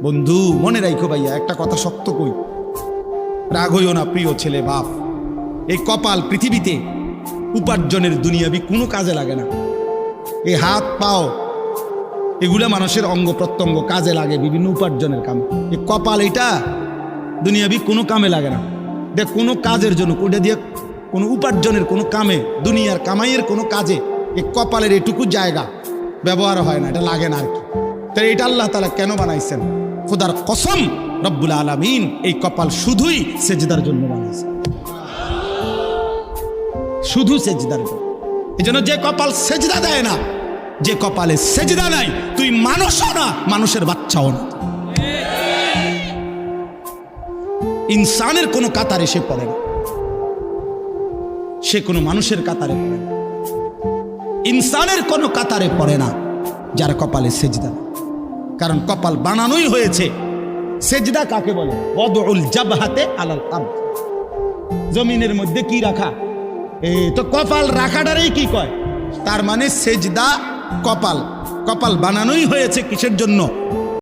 বন্ধু মনে রাখো ভাইয়া, একটা কথা শক্ত কই, রাগ হইও না প্রিয় ছেলে বাপ। এই কপাল পৃথিবীতে উপার্জনের দুনিয়াবি কোনো কাজে লাগে না। এই হাত পাও এগুলা মানুষের অঙ্গ প্রত্যঙ্গ কাজে লাগে বিভিন্ন উপার্জনের কামে। এই কপাল এটা দুনিয়াবি কোনো কামে লাগে না, দেখ কোনো কাজের জন্য, ওটা দিয়ে কোনো উপার্জনের কোনো কামে, দুনিয়ার কামাইয়ের কোনো কাজে এই কপালের এটুকু জায়গা ব্যবহার হয় না, এটা লাগে না আর কি। তাই এটা আল্লাহ তাআলা কেন বানাইছেন? খোদার কসম রব্বুল আলামিন এই কপাল শুধুই সেজদার জন্য বানাইছে, শুধু সেজদার জন্য। এই জন্য যে কপাল সেজদা দেয় না, যে কপালে সেজদা নাই, তুই মানুষও না, মানুষের বাচ্চাও না। ইনসানের কোনো কাতারে সে পড়ে না, সে কোনো মানুষের কাতারে পড়ে না, ইনসানের কোনো কাতারে পড়ে না যার কপালে সেজদা। কারণ কপাল বানানোই হয়েছে, সেজদা কাকে বলে? ওয়াদউল জাবহাতে আলাল আরদ, জমিনের মধ্যে কি রাখা, এই তো কপাল রাখাটারেই কি কয়? তার মানে সেজদা কপাল, কপাল বানানোই হয়েছে কিসের জন্য?